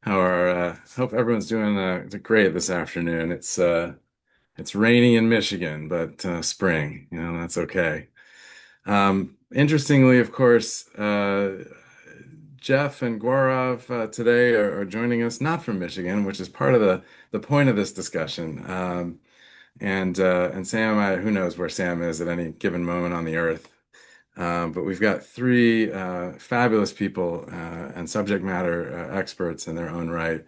Hope everyone's doing great this afternoon. It's rainy in Michigan, but spring, that's okay. Interestingly, of course, Jeff and Gaurav today are joining us not from Michigan, which is part of the point of this discussion. And Sam, who knows where Sam is at any given moment on the earth. But we've got three fabulous people and subject matter experts in their own right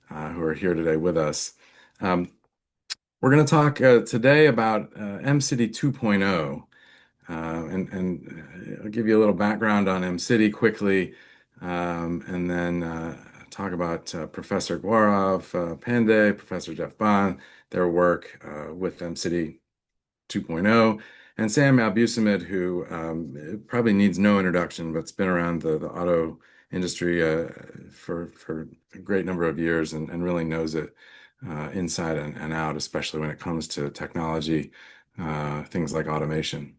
who are here today with us. Um, we're going to talk today about Mcity 2.0, and I'll give you a little background on Mcity quickly, and then talk about Professor Gaurav Pandey, Professor Jeff Bond, their work with Mcity 2.0, and Sam Abusamid, who probably needs no introduction, but's been around the auto industry for a great number of years and really knows it inside and out, especially when it comes to technology, things like automation.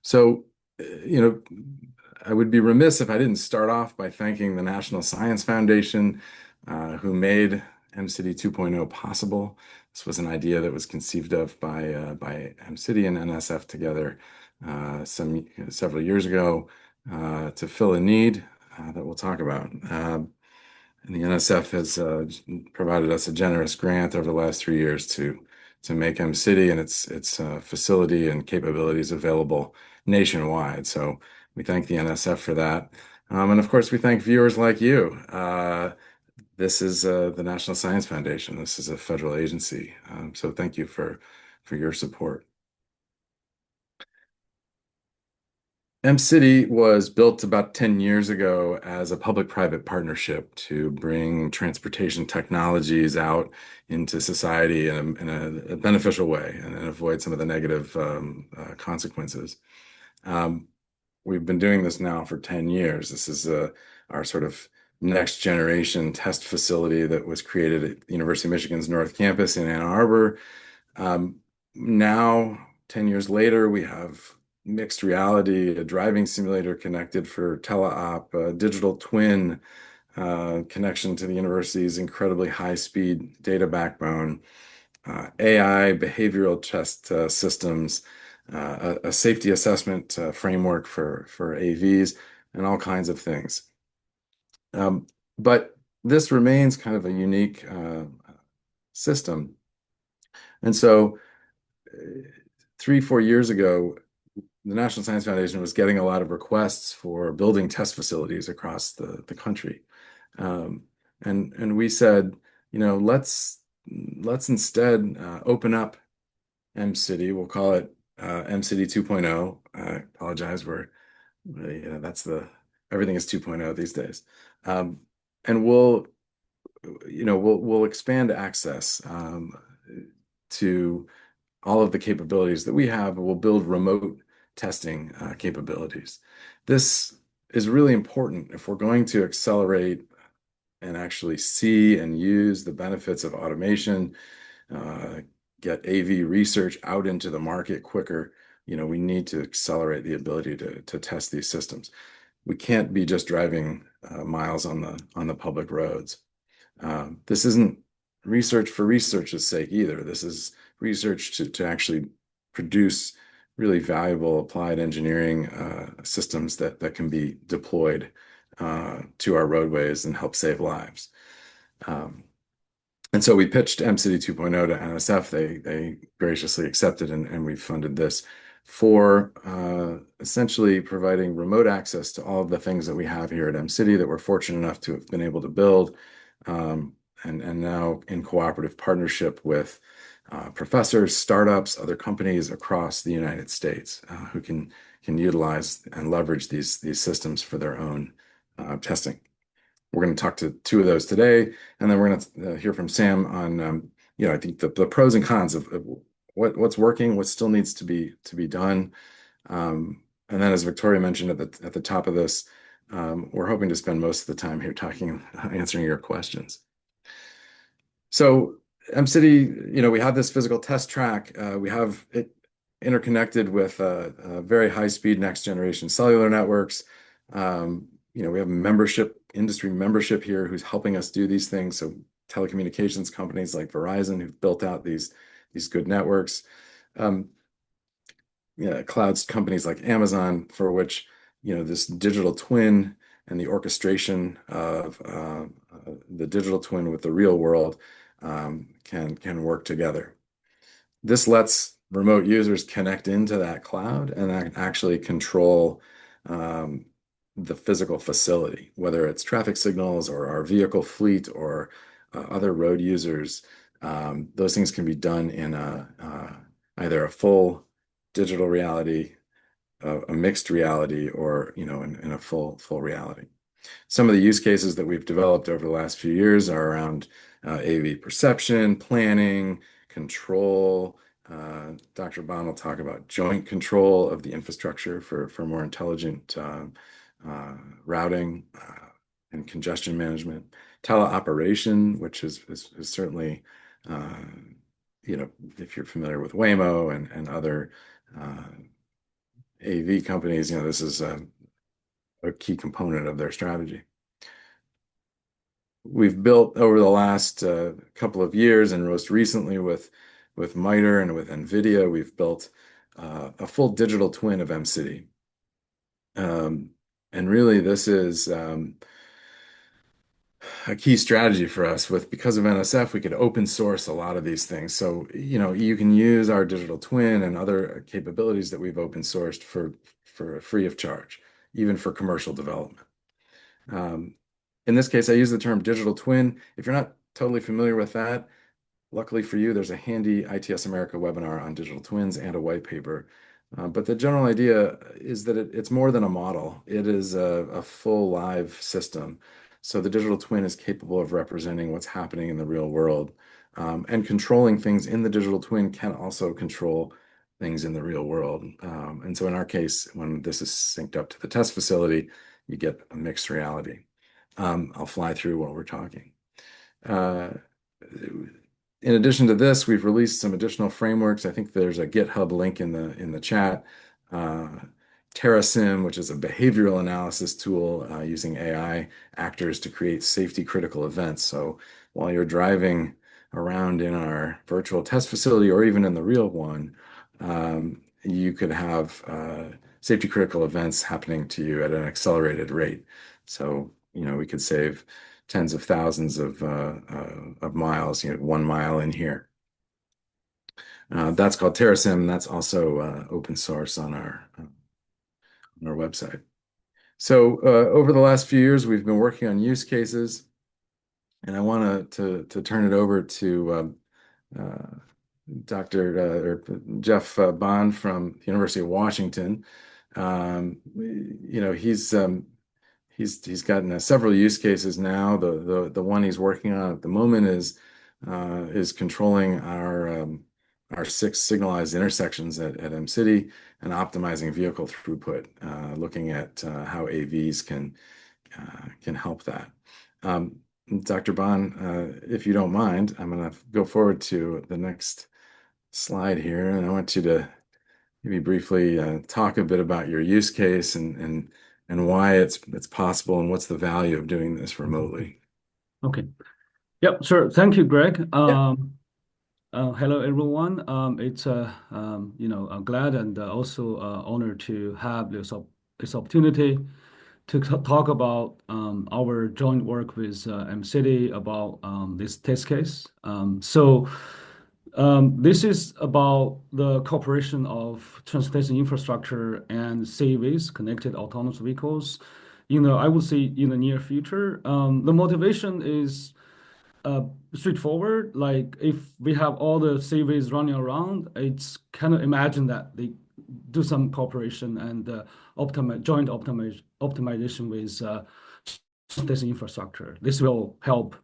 So, I would be remiss if I didn't start off by thanking the National Science Foundation, who made Mcity 2.0 possible. This was an idea that was conceived of by Mcity and NSF together several years ago to fill a need that we'll talk about. And the NSF has provided us a generous grant over the last 3 years to make Mcity and its facility and capabilities available nationwide. So we thank the NSF for that. And of course, we thank viewers like you. This is the National Science Foundation. This is a federal agency. So thank you for your support. Mcity was built about 10 years ago as a public-private partnership to bring transportation technologies out into society in a beneficial way and avoid some of the negative consequences. Um, we've been doing this now for 10 years. This is our sort of next generation test facility that was created at the University of Michigan's North Campus in Ann Arbor. Now, 10 years later, we have mixed reality, a driving simulator connected for teleop, a digital twin connection to the university's incredibly high-speed data backbone, AI behavioral test systems, a safety assessment framework for AVs, and all kinds of things. But this remains kind of a unique system. And so 3, 4 years ago, the National Science Foundation was getting a lot of requests for building test facilities across the country. And we said, let's instead open up Mcity. We'll call it Mcity 2.0. I apologize. Everything is 2.0 these days. And we'll expand access to all of the capabilities that we have. We'll build remote testing capabilities. This is really important if we're going to accelerate and actually see and use the benefits of automation, get AV research out into the market quicker. We need to accelerate the ability to test these systems. We can't be just driving miles on the public roads. This isn't research for research's sake either. This is research to actually produce really valuable applied engineering systems that can be deployed to our roadways and help save lives. And so we pitched Mcity 2.0 to NSF. They graciously accepted, and we funded this for essentially providing remote access to all of the things that we have here at Mcity that we're fortunate enough to have been able to build, and now in cooperative partnership with professors, startups, other companies across the United States who can utilize and leverage these systems for their own testing. We're going to talk to two of those today, and then we're going to hear from Sam on, I think the pros and cons of what's working, what still needs to be done. And then, as Victoria mentioned at the top of this, we're hoping to spend most of the time here answering your questions. So Mcity, we have this physical test track. We have it interconnected with very high-speed next-generation cellular networks. We have membership industry membership here who's helping us do these things. So telecommunications companies like Verizon who've built out these good networks. Um, yeah, clouds companies like Amazon, for which, this digital twin and the orchestration of the digital twin with the real world can work together. This lets remote users connect into that cloud and actually control um, the physical facility, whether it's traffic signals or our vehicle fleet or other road users. Those things can be done in either a full digital reality, a mixed reality, or in a full reality. Some of the use cases that we've developed over the last few years are around AV perception, planning, control. Dr. Bond will talk about joint control of the infrastructure for more intelligent routing and congestion management. Teleoperation, which is certainly, uh, if you're familiar with Waymo and other AV companies, this is a key component of their strategy. We've built over the last couple of years, and most recently with MITRE and with NVIDIA, we've built a full digital twin of Mcity. And really, this is a key strategy for us. Because of NSF, we could open source a lot of these things. So, you can use our digital twin and other capabilities that we've open sourced for free of charge, even for commercial development. In this case, I use the term digital twin. If you're not totally familiar with that, luckily for you, there's a handy ITS America webinar on digital twins and a white paper. But the general idea is that it's more than a model. It is a full live system. So the digital twin is capable of representing what's happening in the real world. And controlling things in the digital twin can also control things in the real world. And so in our case, when this is synced up to the test facility, you get a mixed reality. I'll fly through while we're talking. Uh, in addition to this, we've released some additional frameworks. I think there's a GitHub link in the chat. Uh, TerraSim, which is a behavioral analysis tool using AI actors to create safety critical events. So while you're driving around in our virtual test facility or even in the real one, you could have safety critical events happening to you at an accelerated rate. So, we could save tens of thousands of miles, 1 mile in here. That's called TerraSim. That's also open source on our website. So over the last few years, we've been working on use cases, and I want to turn it over to Dr. Or Jeff Bond from the University of Washington. He's gotten several use cases now. The one he's working on at the moment is controlling our 6 signalized intersections at Mcity and optimizing vehicle throughput, looking at how AVs can help that. Dr. Bond, if you don't mind, I'm going to go forward to the next slide here, and I want you to maybe briefly talk a bit about your use case and why it's possible and what's the value of doing this remotely. Okay. Yep, sure. Thank you, Greg. Yeah. Hello, everyone. It's I'm glad and also honored to have this opportunity to talk about our joint work with Mcity about this test case. This is about the cooperation of transportation infrastructure and CVs, connected autonomous vehicles. I would say in the near future, the motivation is straightforward. Like if we have all the CVs running around, it's kind of imagine that they do some cooperation and joint optimization with transportation infrastructure. This will help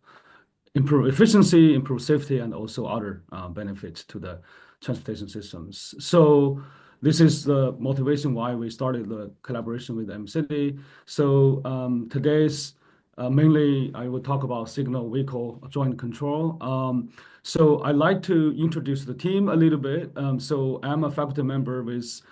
improve efficiency, improve safety, and also other benefits to the transportation systems. So this is the motivation why we started the collaboration with Mcity. So today's mainly I will talk about signal vehicle joint control. So I'd like to introduce the team a little bit. So I'm a faculty member with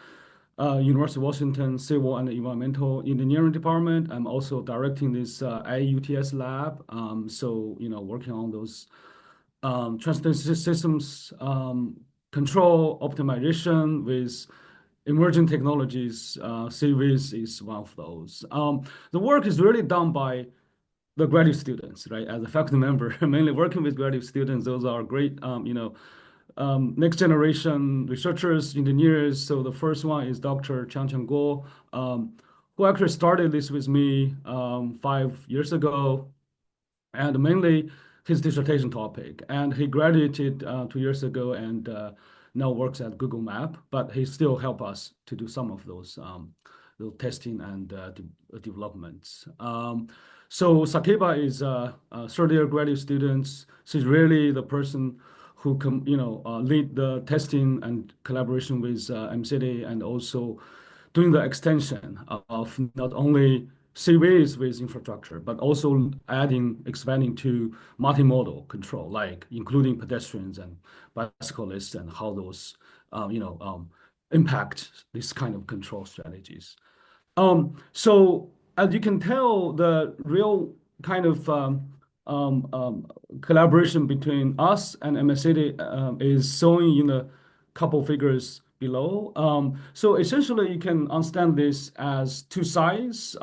University of Washington Civil and Environmental Engineering Department. I'm also directing this IUTS lab. So, working on those transportation systems control optimization with emerging technologies. CVs is one of those. The work is really done by the graduate students, right? As a faculty member, mainly working with graduate students, those are great, next generation researchers, engineers. So the first one is Dr. Changcheng Guo, who actually started this with me 5 years ago, and mainly his dissertation topic. And he graduated 2 years ago and now works at Google Map, but he still help us to do some of those testing and developments. So Sakiba is a third-year graduate student. She's really the person who lead the testing and collaboration with Mcity and also doing the extension of not only CVs with infrastructure, but also expanding to multimodal control, like including pedestrians and bicyclists and how those, impact this kind of control strategies. So as you can tell, the real kind of collaboration between us and MSCity is showing in a couple figures below. So essentially, you can understand this as two sides.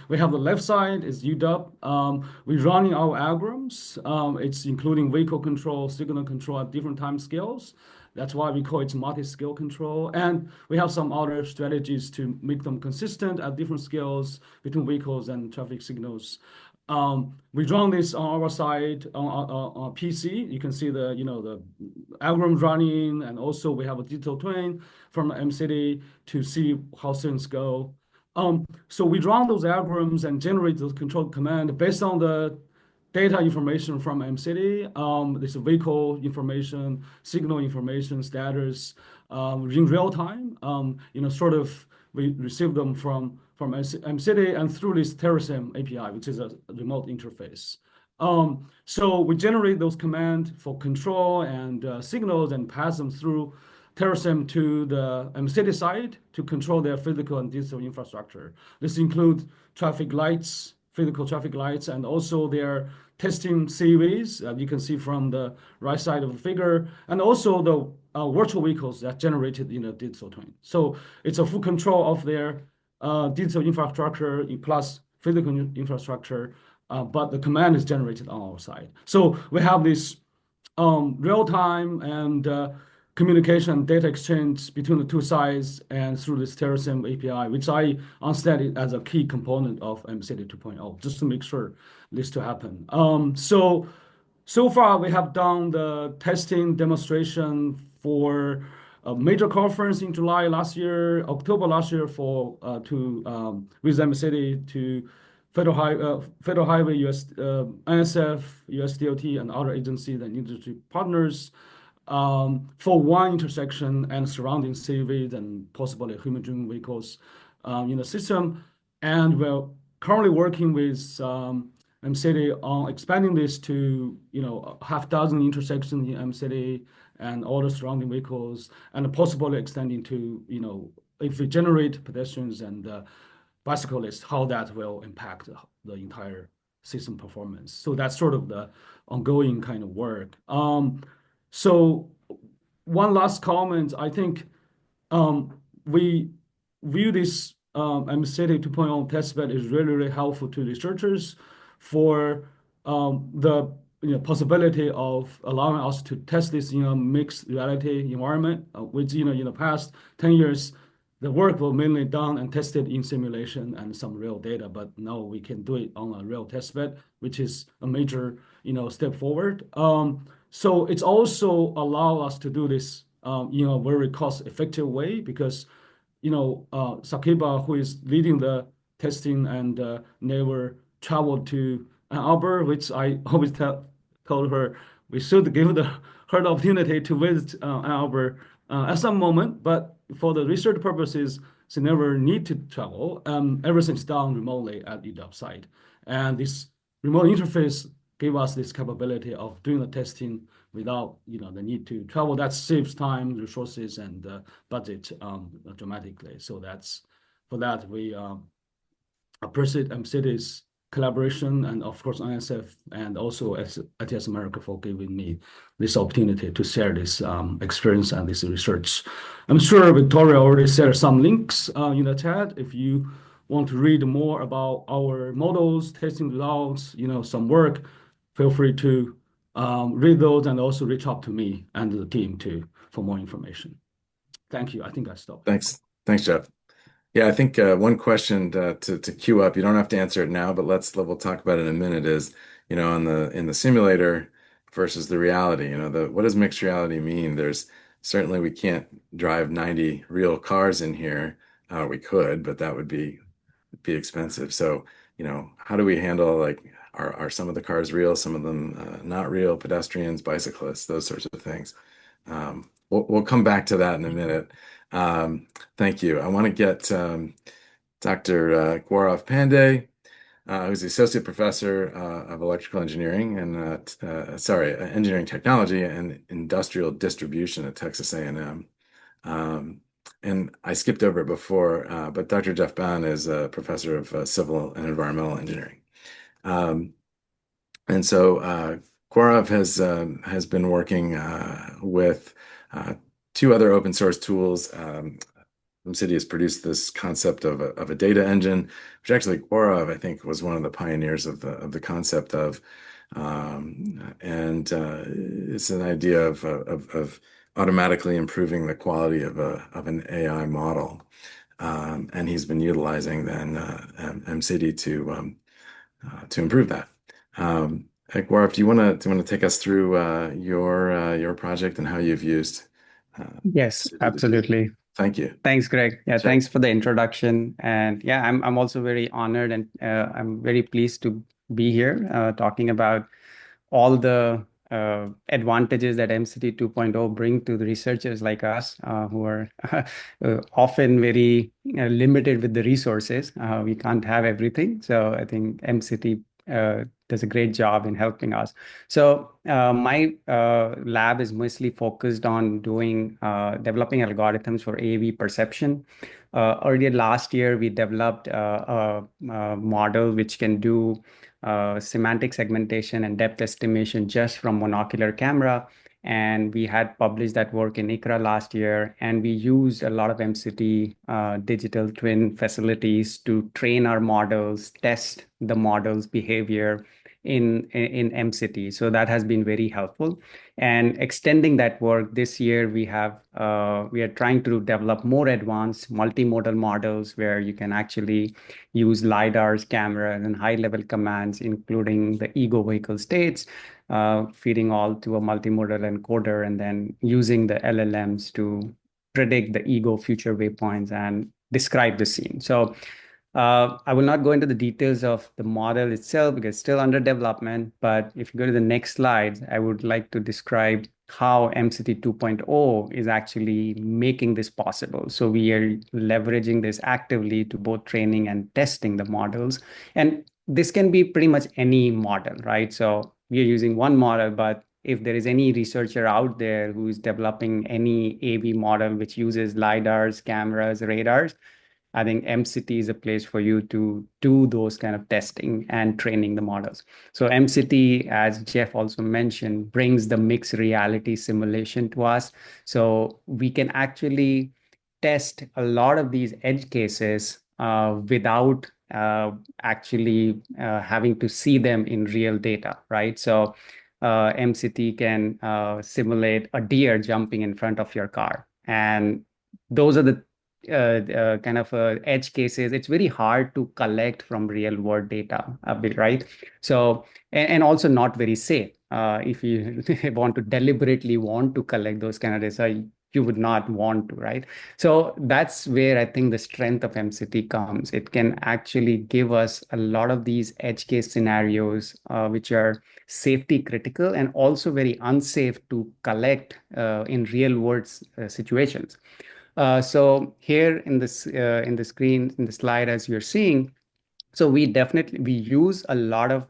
We have the left side is UW. We're running our algorithms. It's including vehicle control, signal control at different time scales. That's why we call it multi-scale control. And we have some other strategies to make them consistent at different scales between vehicles and traffic signals. We run this on our side on PC. You can see the algorithm running, and also we have a digital twin from Mcity to see how things go. So we run those algorithms and generate those control command based on the data information from Mcity. This vehicle information, signal information, status in real time. Sort of we receive them from Mcity and through this Terrasim API, which is a remote interface. So we generate those commands for control and signals and pass them through Terrasim to the Mcity side to control their physical and digital infrastructure. This includes traffic lights, physical traffic lights, and also their testing CVs, you can see from the right side of the figure, and also the virtual vehicles that generated in a digital twin. So it's a full control of their digital infrastructure plus physical infrastructure, but the command is generated on our side. So we have this real-time and communication data exchange between the two sides and through this Terrasim API, which I understand it as a key component of Mcity 2.0, just to make sure this to happen. So far we have done the testing demonstration for a major conference in July last year, October last year for with Mcity to Federal Highway, US, NSF, US DOT, and other agencies and industry partners for one intersection and surrounding cities and possibly human-driven vehicles in the system. And we're currently working with Mcity on expanding this to half dozen intersections in Mcity and all the surrounding vehicles, and possibly extending to if we generate pedestrians and bicyclists, how that will impact the entire system performance. So that's sort of the ongoing kind of work. So one last comment, I think we view this Mcity 2.0 testbed is really, really helpful to researchers for the possibility of allowing us to test this in a mixed reality environment, which in the past 10 years, the work was mainly done and tested in simulation and some real data, but now we can do it on a real testbed, which is a major step forward. So it's also allow us to do this very cost-effective way because Sakiba, who is leading the testing and never traveled to Ann Arbor, which I always told her we should give her the opportunity to visit Ann Arbor at some moment, but for the research purposes, she never need to travel. Everything's done remotely at UW site. And this remote interface gave us this capability of doing the testing without the need to travel. That saves time, resources, and budget dramatically. So that's for that we appreciate Mcity's collaboration and of course ISF and also ITS America for giving me this opportunity to share this experience and this research. I'm sure Victoria already shared some links in the chat. If you want to read more about our models, testing results, some work, feel free to read those and also reach out to me and the team too for more information. Thank you. I think I stopped. Thanks, Jeff. Yeah, I think one question to queue up, you don't have to answer it now, but we'll talk about it in a minute, is, in the simulator versus the reality, what does mixed reality mean? There's certainly we can't drive 90 real cars in here. We could, but that would be expensive. So, how do we handle, like, are some of the cars real, some of them not real, pedestrians, bicyclists, those sorts of things. We'll come back to that in a minute. Thank you. I want to get Dr. Gaurav Pandey, who's the associate professor of electrical engineering and engineering technology and industrial distribution at Texas A&M. And I skipped over it before, but Dr. Jeff Ban is a professor of civil and environmental engineering. And so Gaurav has been working with two other open source tools. Mcity has produced this concept of a data engine, which actually Gaurav, I think, was one of the pioneers of the concept of, and it's an idea of automatically improving the quality of an AI model, and he's been utilizing then Mcity to improve that. Gaurav, do you want to take us through your project and how you've used Yes, Mcity to do? absolutely. Thank you. Thanks, Greg. Yeah, Sure. thanks for the introduction. And yeah, I'm also very honored and I'm very pleased to be here talking about all the advantages that Mcity 2.0 bring to the researchers like us who are often very limited with the resources. We can't have everything. So I think Mcity does a great job in helping us. So my lab is mostly focused on doing developing algorithms for AV perception. Earlier last year, we developed a model which can do semantic segmentation and depth estimation just from monocular camera. And we had published that work in ICRA last year. And we used a lot of Mcity digital twin facilities to train our models, test the model's behavior in Mcity. So that has been very helpful. And extending that work this year, we are trying to develop more advanced multimodal models where you can actually use LiDARs, cameras, and high-level commands, including the ego vehicle states, feeding all to a multimodal encoder, and then using the LLMs to predict the ego future waypoints and describe the scene. So I will not go into the details of the model itself because it's still under development. But if you go to the next slide, I would like to describe how Mcity 2.0 is actually making this possible. So we are leveraging this actively to both training and testing the models. And this can be pretty much any model, right? So we are using one model, but if there is any researcher out there who is developing any AV model which uses LiDARs, cameras, radars, I think Mcity is a place for you to do those kind of testing and training the models. So Mcity, as Jeff also mentioned, brings the mixed reality simulation to us. So we can actually test a lot of these edge cases without actually having to see them in real data, right? So Mcity can simulate a deer jumping in front of your car. And those are the kind of edge cases. It's very hard to collect from real world data a bit, right? So, and also not very safe. If you want to deliberately want to collect those kind of data, you would not want to, right? So that's where I think the strength of Mcity comes. It can actually give us a lot of these edge case scenarios, which are safety critical and also very unsafe to collect in real world situations. So here in the screen, in the slide, as you're seeing, so we use a lot of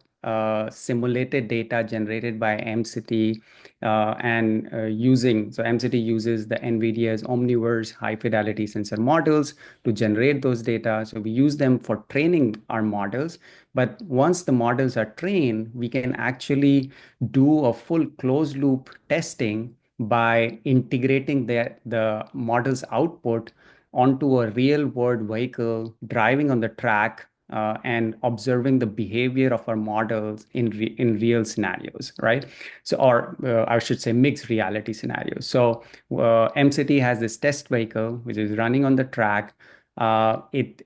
simulated data generated by Mcity and so Mcity uses the NVIDIA's Omniverse high fidelity sensor models to generate those data. So we use them for training our models. But once the models are trained, we can actually do a full closed loop testing by integrating the model's output onto a real world vehicle driving on the track and observing the behavior of our models in real scenarios, right? So, or I should say mixed reality scenarios. So MCT has this test vehicle which is running on the track. It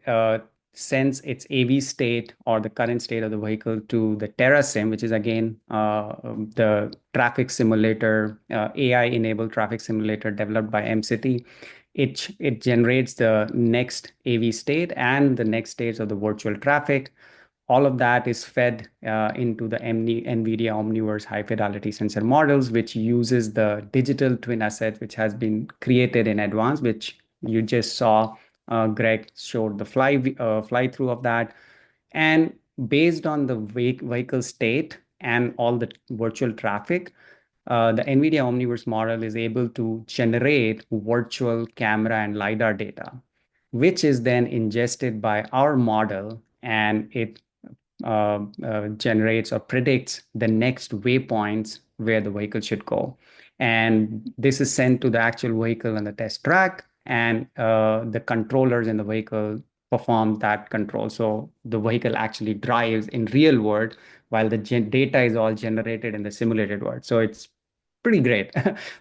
sends its AV state or the current state of the vehicle to the TerraSim, which is again the traffic simulator, AI-enabled traffic simulator developed by MCT. It generates the next AV state and the next states of the virtual traffic. All of that is fed into the NVIDIA Omniverse high fidelity sensor models, which uses the digital twin asset, which has been created in advance, which you just saw. Greg showed the fly through of that. And based on the vehicle state and all the virtual traffic, the NVIDIA Omniverse model is able to generate virtual camera and LiDAR data, which is then ingested by our model, and it generates or predicts the next waypoints where the vehicle should go. And this is sent to the actual vehicle on the test track, and the controllers in the vehicle perform that control. So the vehicle actually drives in real world while the data is all generated in the simulated world. So it's pretty great,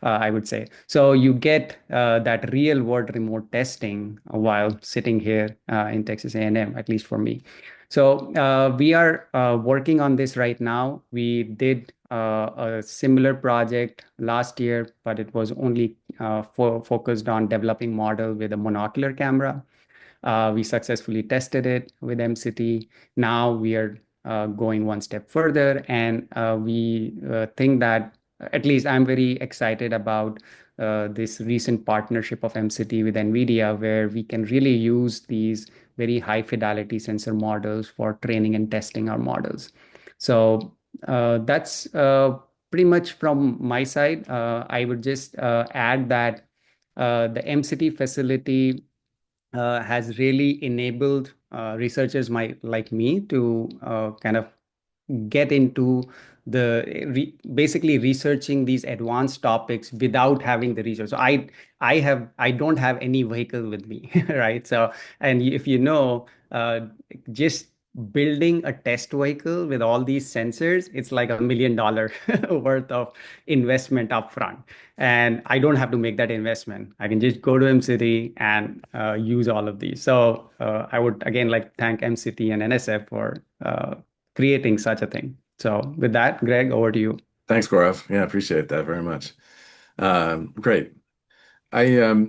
I would say. So you get that real world remote testing while sitting here in Texas A&M, at least for me. So we are working on this right now. We did a similar project last year, but it was only focused on developing model with a monocular camera. We successfully tested it with MCT. Now we are going one step further, and we think that at least I'm very excited about this recent partnership of MCT with NVIDIA, where we can really use these very high fidelity sensor models for training and testing our models. So that's pretty much from my side. I would just add that the MCT facility has really enabled researchers like me to kind of get into basically researching these advanced topics without having the research. So I don't have any vehicle with me, right? So, and if you know, just building a test vehicle with all these sensors, it's like $1 million worth of investment upfront. And I don't have to make that investment. I can just go to MCity and use all of these. So I would again like to thank MCity and NSF for creating such a thing. So with that, Greg, over to you. Thanks, Gaurav. Yeah, appreciate that very much. Great. I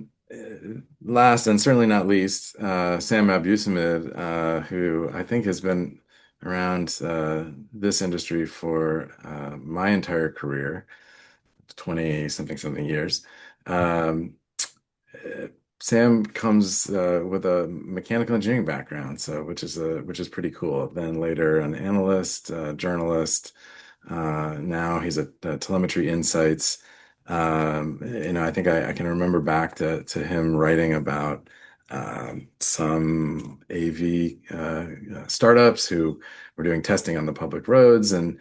last and certainly not least, Sam Abusamid, who I think has been around this industry for my entire career, 20 something years. Sam comes with a mechanical engineering background, so which is pretty cool. Then later an analyst, journalist. Now he's at Telemetry Insights. I think I can remember back to him writing about some AV startups who were doing testing on the public roads, and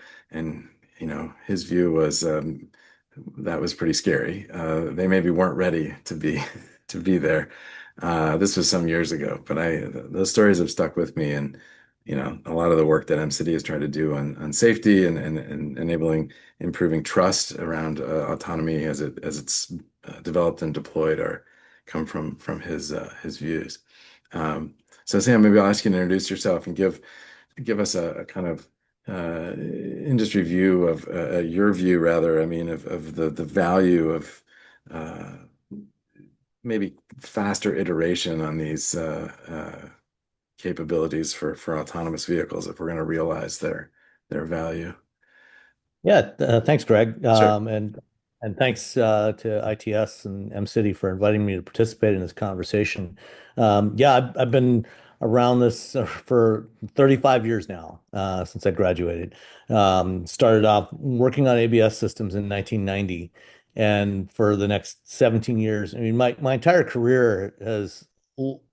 his view was that was pretty scary. They maybe weren't ready to be to be there. This was some years ago, but those stories have stuck with me, and a lot of the work that MCity has tried to do on safety and enabling improving trust around autonomy as it's developed and deployed come from his views. So Sam, maybe I'll ask you to introduce yourself and give us a kind of industry view of your view rather, I mean, of the value of maybe faster iteration on these capabilities for autonomous vehicles if we're going to realize their value. Yeah, thanks, Greg, Sure. and thanks to ITS and MCity for inviting me to participate in this conversation. Yeah, I've been around this for 35 years now, since I graduated. Started off working on ABS systems in 1990. And for the next 17 years, I mean, my entire career has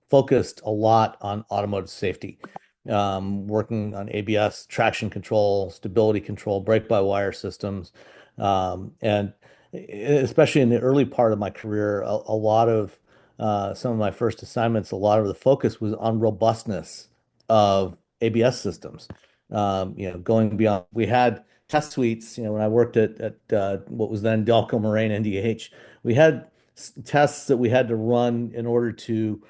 focused a lot on automotive safety, working on ABS, traction control, stability control, brake-by-wire systems. And especially in the early part of my career, a lot of some of my first assignments, a lot of the focus was on robustness of ABS systems. Going beyond, we had test suites. When I worked at what was then Delco Moraine NDH, we had tests that we had to run in order to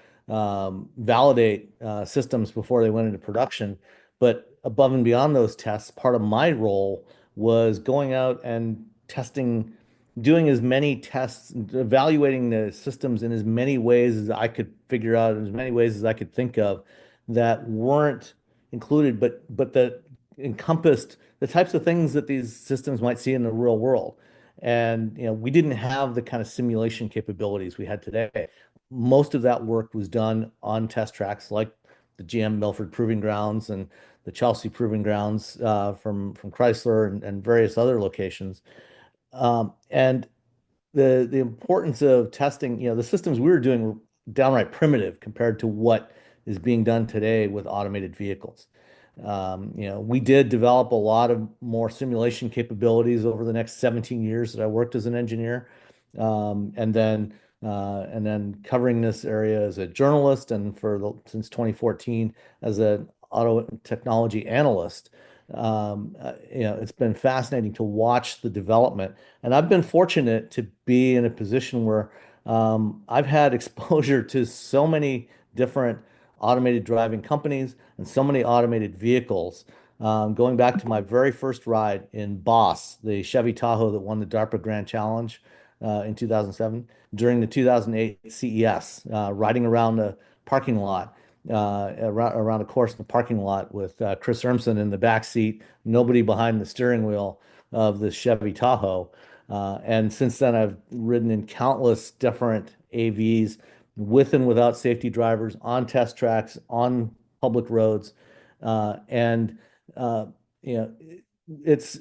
validate systems before they went into production. But above and beyond those tests, part of my role was going out and testing, doing as many tests, evaluating the systems in as many ways as I could figure out, in as many ways as I could think of that weren't included, but that encompassed the types of things that these systems might see in the real world. And we didn't have the kind of simulation capabilities we had today. Most of that work was done on test tracks like the GM Milford Proving Grounds and the Chelsea Proving Grounds from Chrysler and various other locations. And the importance of testing, the systems we were doing were downright primitive compared to what is being done today with automated vehicles. We did develop a lot of more simulation capabilities over the next 17 years that I worked as an engineer. And then covering this area as a journalist and since 2014 as an auto technology analyst. It's been fascinating to watch the development. And I've been fortunate to be in a position where I've had exposure to so many different automated driving companies and so many automated vehicles. Going back to my very first ride in Boss, the Chevy Tahoe that won the DARPA Grand Challenge in 2007, during the 2008 CES, riding around the parking lot, around a course in the parking lot with Chris Urmson in the back seat, nobody behind the steering wheel of the Chevy Tahoe. And since then, I've ridden in countless different AVs with and without safety drivers on test tracks, on public roads. And uh, you know, it's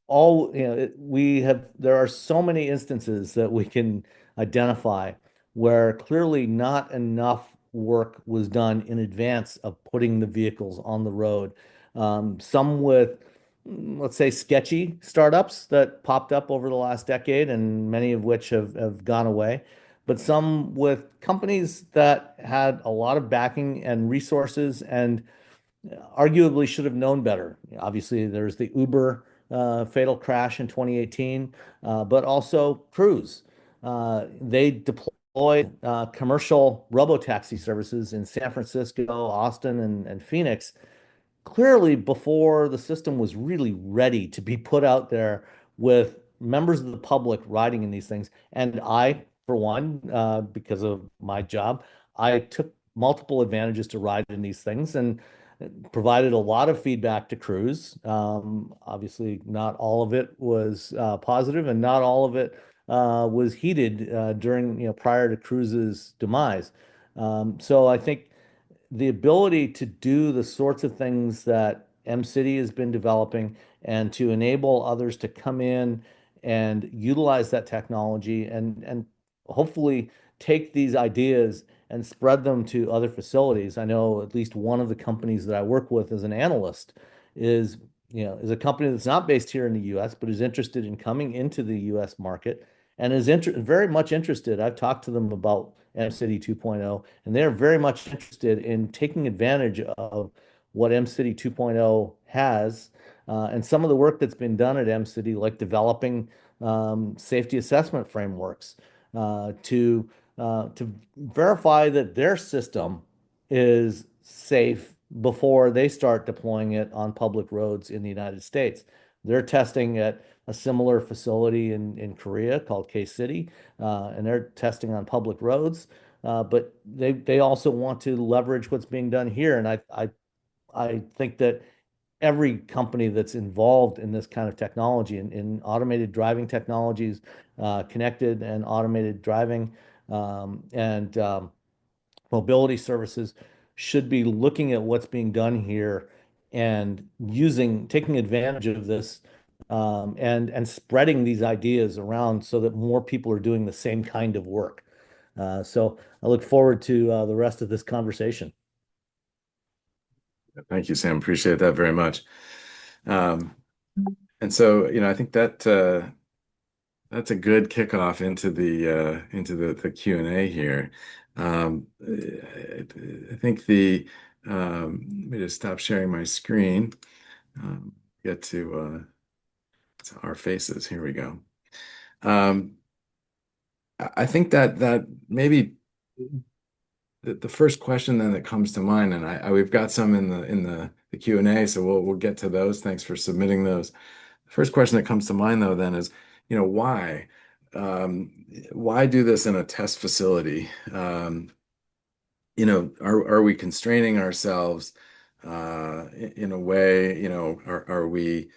all, there are so many instances that we can identify where clearly not enough work was done in advance of putting the vehicles on the road. Some with, let's say, sketchy startups that popped up over the last decade, and many of which have gone away, but some with companies that had a lot of backing and resources and arguably should have known better. Obviously, there's the Uber fatal crash in 2018, but also Cruise. They deployed commercial robotaxi services in San Francisco, Austin, and Phoenix clearly before the system was really ready to be put out there with members of the public riding in these things. And I, for one, because of my job, I took multiple advantages to ride in these things and provided a lot of feedback to Cruise. Obviously, not all of it was positive, and not all of it was heeded during, prior to Cruise's demise. So I think the ability to do the sorts of things that Mcity has been developing and to enable others to come in and utilize that technology and hopefully take these ideas and spread them to other facilities. I know at least one of the companies that I work with as an analyst is, is a company that's not based here in the US, but is interested in coming into the US market and is very much interested. I've talked to them about Mcity 2.0, and they're very much interested in taking advantage of what Mcity 2.0 has, and some of the work that's been done at Mcity, like developing safety assessment frameworks to verify that their system is safe before they start deploying it on public roads in the United States. They're testing at a similar facility in Korea called K-City, and they're testing on public roads. But they also want to leverage what's being done here. And I think that every company that's involved in this kind of technology, in automated driving technologies, connected and automated driving, and mobility services, should be looking at what's being done here and taking advantage of this, and spreading these ideas around so that more people are doing the same kind of work. So I look forward to the rest of this conversation. Thank you, Sam. Appreciate that very much. Um, and so, I think that that's a good kickoff into the Q&A here. I think let me just stop sharing my screen. Get to our faces. Here we go. Um, I think that maybe the first question then that comes to mind, and we've got some in the Q&A, so we'll get to those. Thanks for submitting those. The first question that comes to mind though then is, why? Why do this in a test facility? Are we constraining ourselves in a way? Are we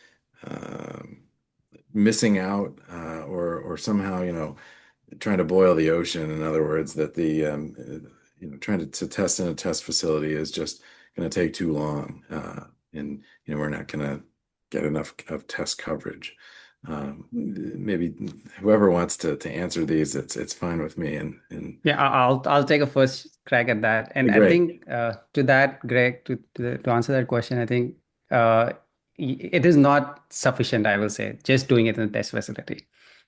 um, missing out or somehow trying to boil the ocean? In other words, that the trying to test in a test facility is just going to take too long, and we're not going to get enough of test coverage. Maybe whoever wants to answer these, it's fine with me. And Yeah, I'll take a first crack at that. And I great. think to that, Greg, to answer that question, I think uh, it is not sufficient, I will say, just doing it in a test facility.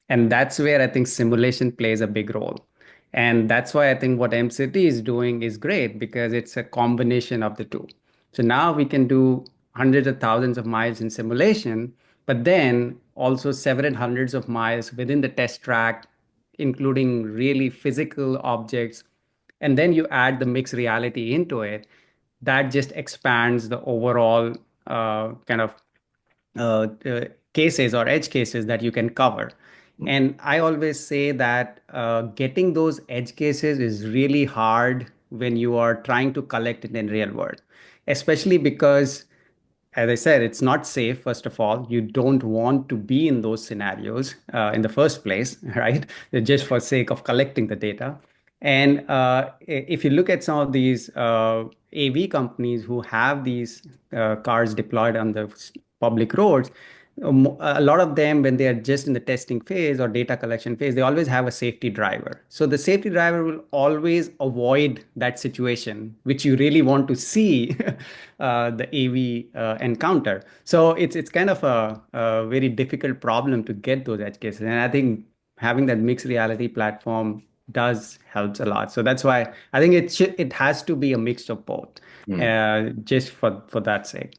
And that's where I think simulation plays a big role. And that's why I think what MCT is doing is great because it's a combination of the two. So now we can do hundreds of thousands of miles in simulation, but then also several hundreds of miles within the test track, including really physical objects. And then you add the mixed reality into it. That just expands the overall kind of cases or edge cases that you can cover. And I always say that getting those edge cases is really hard when you are trying to collect it in real world, especially because, as I said, it's not safe. First of all, you don't want to be in those scenarios in the first place, right? Just for sake of collecting the data. And if you look at some of these AV companies who have these cars deployed on the public roads, a lot of them, when they are just in the testing phase or data collection phase, they always have a safety driver. So the safety driver will always avoid that situation, which you really want to see the AV encounter. So it's kind of a very difficult problem to get those edge cases. And I think having that mixed reality platform does helps a lot. So that's why I think it has to be a mix of both, Hmm. just for that sake.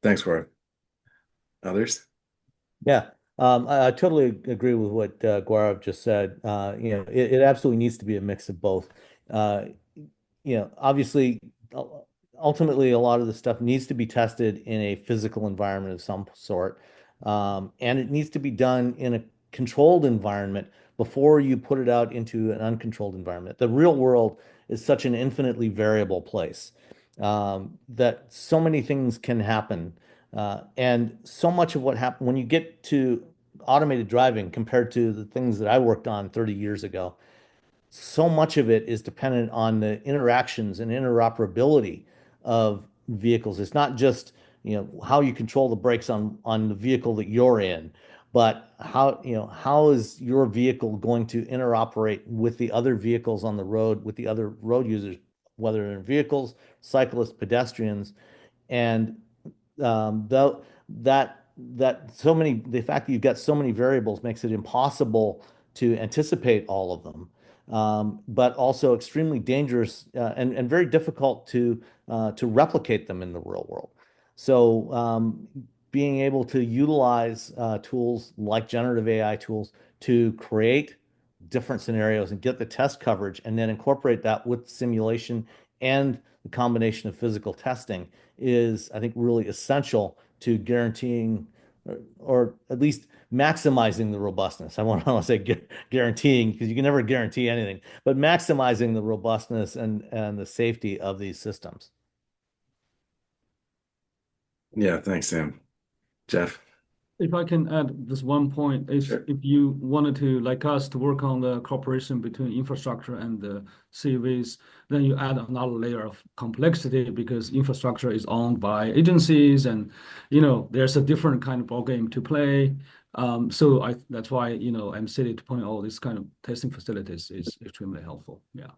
Thanks, Gaurav. Others? Yeah, I totally agree with what Gaurav just said. It absolutely needs to be a mix of both. Uh, Obviously, ultimately, a lot of the stuff needs to be tested in a physical environment of some sort, and it needs to be done in a controlled environment before you put it out into an uncontrolled environment. The real world is such an infinitely variable place, that so many things can happen, and so much of what happened when you get to automated driving compared to the things that I worked on 30 years ago, so much of it is dependent on the interactions and interoperability of vehicles. It's not just, how you control the brakes on the vehicle that you're in, but how is your vehicle going to interoperate with the other vehicles on the road, with the other road users, whether they're vehicles, cyclists, pedestrians, and though the fact that you've got so many variables makes it impossible to anticipate all of them, but also extremely dangerous, and very difficult to replicate them in the real world. So being able to utilize tools like generative AI tools to create different scenarios and get the test coverage and then incorporate that with simulation and the combination of physical testing is, I think, really essential to guaranteeing, or at least maximizing the robustness. I want to say guaranteeing, because you can never guarantee anything, but maximizing the robustness and the safety of these systems. Yeah, thanks, Sam. Jeff? If I can add this one point, is Sure. if you wanted to, like us, to work on the cooperation between infrastructure and the CVs, then you add another layer of complexity because infrastructure is owned by agencies and, there's a different kind of ballgame to play. So that's why, Mcity 2.0, this kind of testing facilities is extremely helpful. Yeah.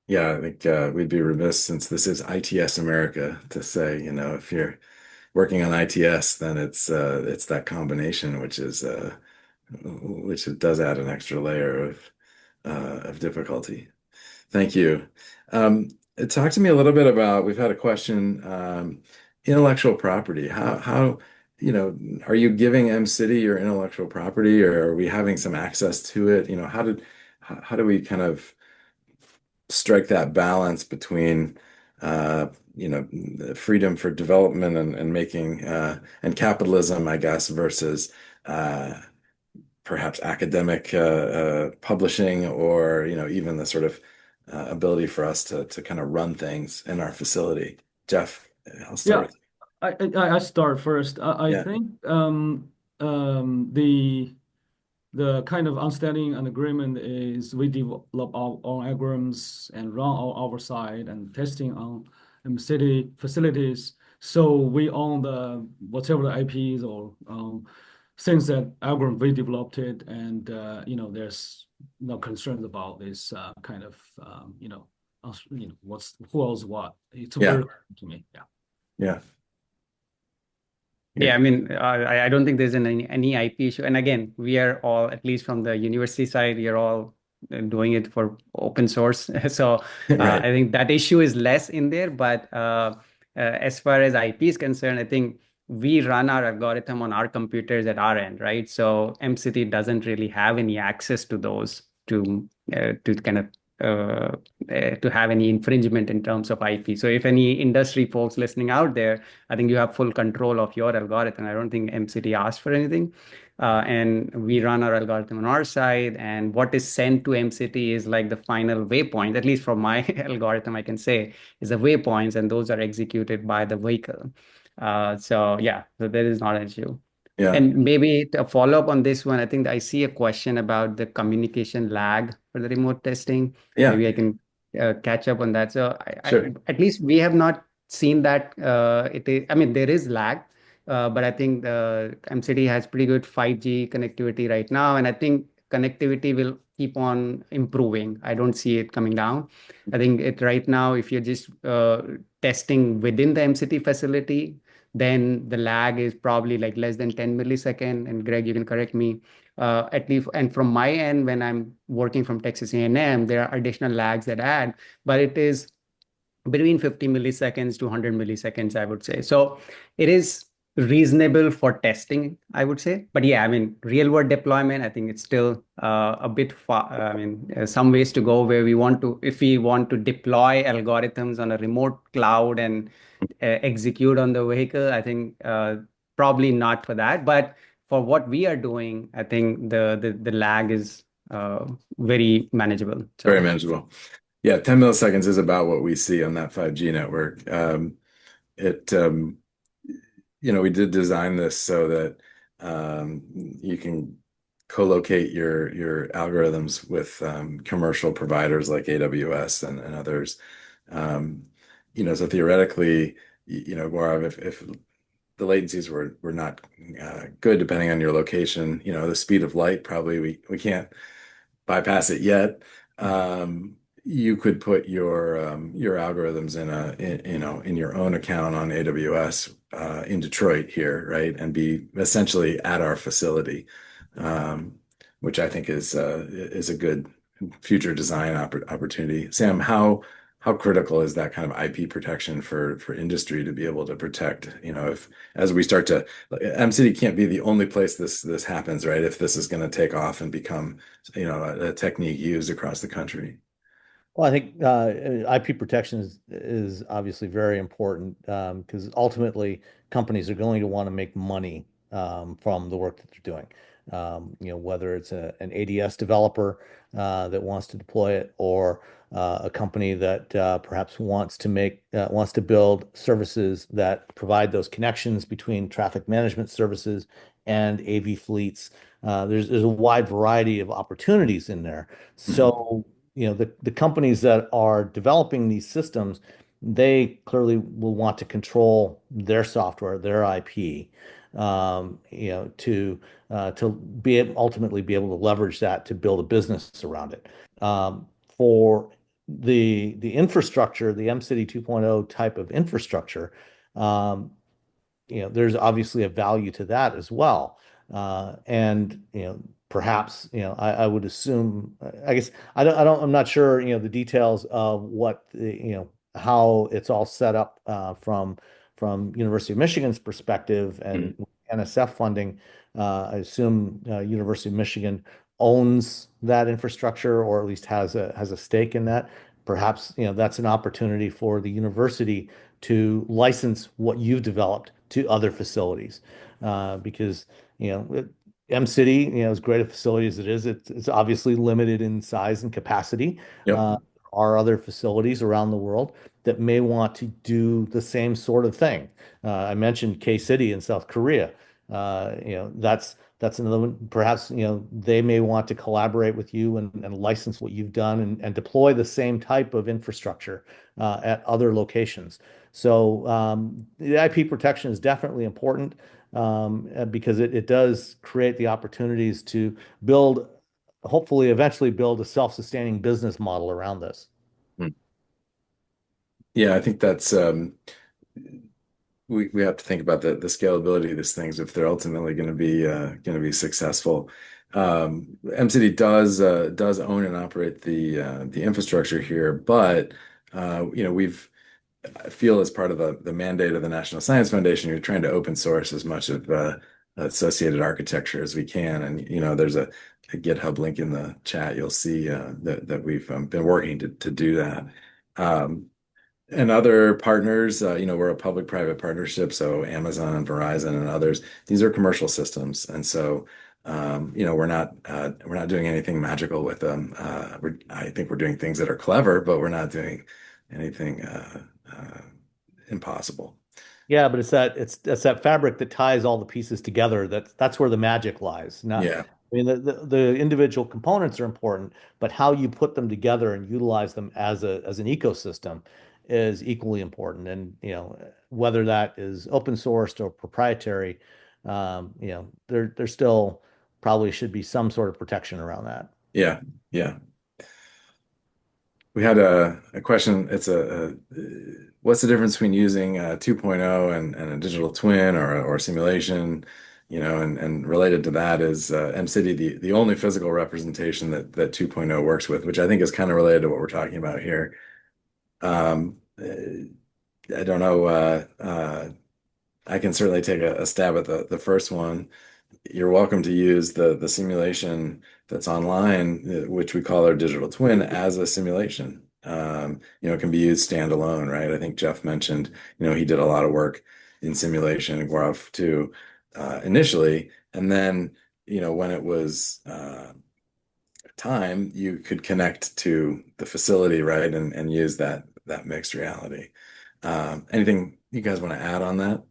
Yeah, I think we'd be remiss since this is ITS America to say, if you're working on ITS, then it's that combination, which it does add an extra layer of difficulty. Thank you. Um, Talk to me a little bit about, we've had a question, intellectual property. Are you giving MCity your intellectual property, or are we having some access to it? How do we kind of strike that balance between the freedom for development and making and capitalism, I guess, versus uh, perhaps academic publishing, or even the sort of ability for us to kind of run things in our facility. Jeff, I'll start Yeah, with I start first. I you. Yeah, think the kind of understanding and agreement is we develop our own algorithms and run our oversight and testing on city facilities. So we own the whatever the IPs or things that algorithm we developed it, and there's no concerns about this kind of who owns what. It's yeah, very clear to me. Yeah. yeah, yeah, Yeah, I mean, I don't think there's any IP issue. And again, we are all, at least from the university side, we are all doing it for open source. So I right. think that issue is less in there. But as far as IP is concerned, I think we run our algorithm on our computers at our end, right? So MCT doesn't really have any access to those to kind of to have any infringement in terms of IP. So if any industry folks listening out there, I think you have full control of your algorithm. I don't think MCT asked for anything. And we run our algorithm on our side, and what is sent to MCT is like the final waypoint, at least for my algorithm, I can say, is the waypoints, and those are executed by the vehicle. So yeah, so there is not an issue. Yeah, And maybe a follow up on this one, I think I see a question about the communication lag for the remote testing. yeah, Maybe I can catch up on that. So sure. at least we have not seen that it is, I mean, there is lag, but I think MCT has pretty good 5G connectivity right now. And I think connectivity will keep on improving. I don't see it coming down. I think it right now, if you're just testing within the MCT facility, then the lag is probably like less than 10 millisecond. And Greg, you can correct me. At least, and from my end, when I'm working from Texas A&M, there are additional lags that add, but it is between 50 milliseconds to 100 milliseconds, I would say. So it is reasonable for testing, I would say. But yeah, I mean, real world deployment, I think it's still a bit far. I mean, some ways to go where we want to, if we want to deploy algorithms on a remote cloud and execute on the vehicle, I think probably not for that. But for what we are doing, I think the lag is very manageable. Very So. manageable. Yeah, 10 milliseconds is about what we see on that 5G network. It we did design this so that you can co-locate your algorithms with commercial providers like AWS and others. Um, so theoretically, Gaurav, if the latencies were not good, depending on your location, the speed of light, probably we can't bypass it yet. You could put your algorithms in your own account on AWS in Detroit here, right, and be essentially at our facility, um, which I think is a good future design opportunity. Sam, how critical is that kind of IP protection for industry to be able to protect? If as we start to, MCity can't be the only place this happens, right? If this is going to take off and become a technique used across the country. Well, I think IP protection is obviously very important because ultimately companies are going to want to make money from the work that they're doing. Whether it's an ADS developer that wants to deploy it, or a company that perhaps wants to build services that provide those connections between traffic management services and AV fleets. There's a wide variety of opportunities in there. Mhm. So, the companies that are developing these systems, they clearly will want to control their software, their IP, to ultimately be able to leverage that to build a business around it. For the infrastructure, the Mcity 2.0 type of infrastructure, um, there's obviously a value to that as well. And perhaps, I would assume, I guess I'm not sure, the details of how it's all set up from University of Michigan's perspective Mhm. and NSF funding. I assume University of Michigan owns that infrastructure, or at least has a stake in that. Perhaps, that's an opportunity for the university to license what you've developed to other facilities. Because, MCity, as great a facility as it is, it's obviously limited in size and capacity. Yep. Uh, are other facilities around the world that may want to do the same sort of thing. I mentioned K-City in South Korea. That's another one. Perhaps, they may want to collaborate with you and license what you've done and deploy the same type of infrastructure at other locations. So the IP protection is definitely important, because it does create the opportunities to build, hopefully, eventually build a self-sustaining business model around this. Mm. Yeah, I think that's we have to think about the scalability of these things if they're ultimately going to be successful. MCity does own and operate the infrastructure here, but I feel as part of the mandate of the National Science Foundation, you're trying to open source as much of associated architecture as we can. And there's a GitHub link in the chat. You'll see that we've been working to do that. Um, and other partners, we're a public-private partnership, so Amazon, Verizon, and others. These are commercial systems, and so we're not doing anything magical with them. I think we're doing things that are clever, but we're not doing anything impossible. Yeah, but it's that fabric that ties all the pieces together. That's where the magic lies. Not, Yeah, I mean, the individual components are important, but how you put them together and utilize them as an ecosystem is equally important. And whether that is open sourced or proprietary, there still probably should be some sort of protection around that. yeah, yeah. We had a question. It's what's the difference between using 2.0 and a digital twin or simulation? And related to that is MCity the only physical representation that 2.0 works with, which I think is kind of related to what we're talking about here. I don't know. I can certainly take a stab at the first one. You're welcome to use the simulation that's online, which we call our digital twin, as a simulation. It can be used standalone, right? I think Jeff mentioned, he did a lot of work in simulation, Gaurav too, initially. And then, when it was time, you could connect to the facility, right? And use that mixed reality. Anything you guys want to add on that?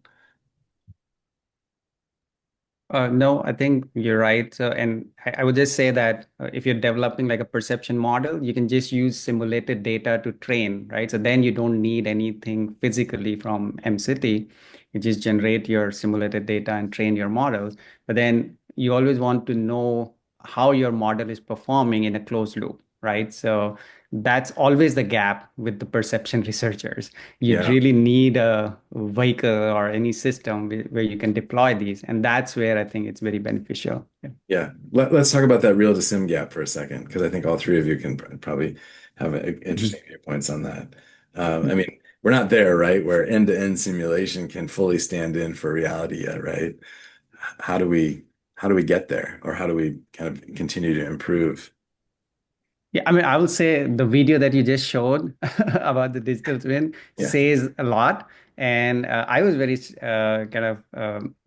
No, I think you're right. And I would just say that if you're developing like a perception model, you can just use simulated data to train, right? So then you don't need anything physically from MCity. You just generate your simulated data and train your models. But then you always want to know how your model is performing in a closed loop, right? So that's always the gap with the perception researchers. You Yeah. really need a vehicle or any system where you can deploy these. And that's where I think it's very beneficial. Yeah. Yeah, let's talk about that real to sim gap for a second, because I think all three of you can probably have Mhm. interesting viewpoints on that. I mean, we're not there, right? Where end-to-end simulation can fully stand in for reality yet, right? How do we how do we get there, or how do we kind of continue to improve? Yeah, I mean, I would say the video that you just showed about the digital twin Yeah. says a lot. And I was very kind of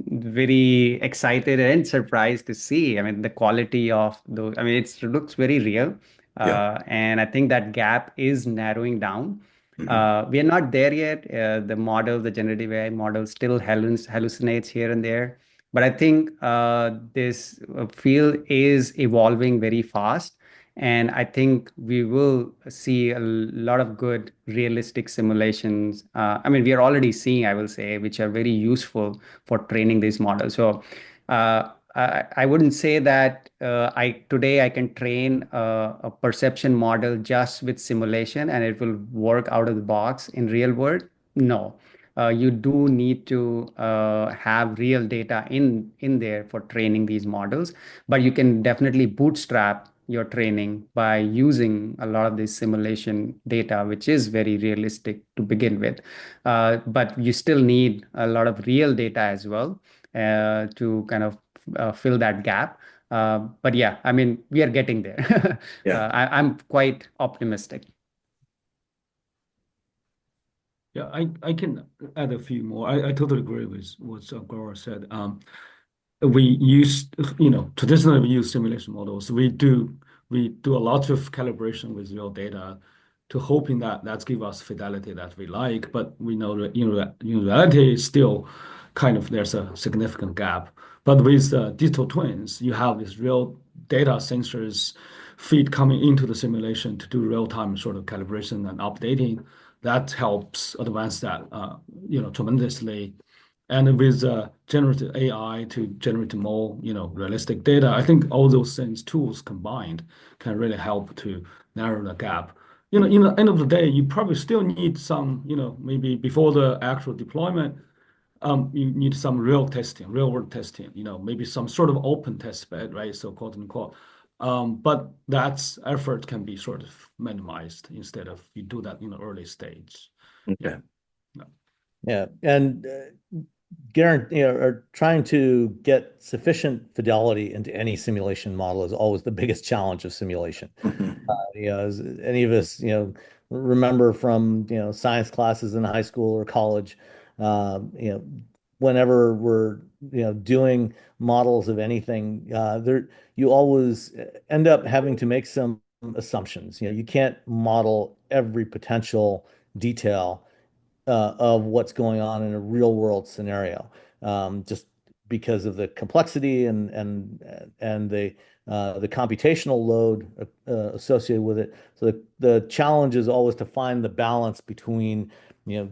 very excited and surprised to see. I mean, the quality of those. I mean, it looks very real, Yeah. and I think that gap is narrowing down. Hmm. We are not there yet. The model, the generative AI model, still hallucinates here and there. But I think this field is evolving very fast. And I think we will see a lot of good realistic simulations. I mean, we are already seeing, I will say, which are very useful for training these models. So I wouldn't say that I today I can train a perception model just with simulation and it will work out of the box in real world. No. You do need to have real data in there for training these models, but you can definitely bootstrap your training by using a lot of this simulation data, which is very realistic to begin with. But you still need a lot of real data as well to kind of fill that gap. But yeah, I mean, we are getting there. Yeah. I'm quite optimistic. Yeah, I can add a few more. I totally agree with what Gaurav said. We use, traditionally we use simulation models. We do a lot of calibration with real data to hoping that that's give us fidelity that we like. But we know that in reality, is still kind of there's a significant gap. But with digital twins, you have this real data sensors feed coming into the simulation to do real-time sort of calibration and updating. That helps advance that tremendously. And with generative AI to generate more, realistic data, I think all those things, tools combined, can really help to narrow the gap. In the end of the day, you probably still need some, maybe before the actual deployment, you need some real testing, real world testing, maybe some sort of open test bed, right? So quote unquote. But that effort can be sort of minimized instead of you do that in the early stage. Yeah. Okay. Yeah, and guarantee, or trying to get sufficient fidelity into any simulation model is always the biggest challenge of simulation. Mhm. As any of us, remember from, science classes in high school or college, whenever we're, doing models of anything, you always end up having to make some assumptions. You can't model every potential detail of what's going on in a real world scenario, just because of the complexity and the computational load associated with it. So the challenge is always to find the balance between,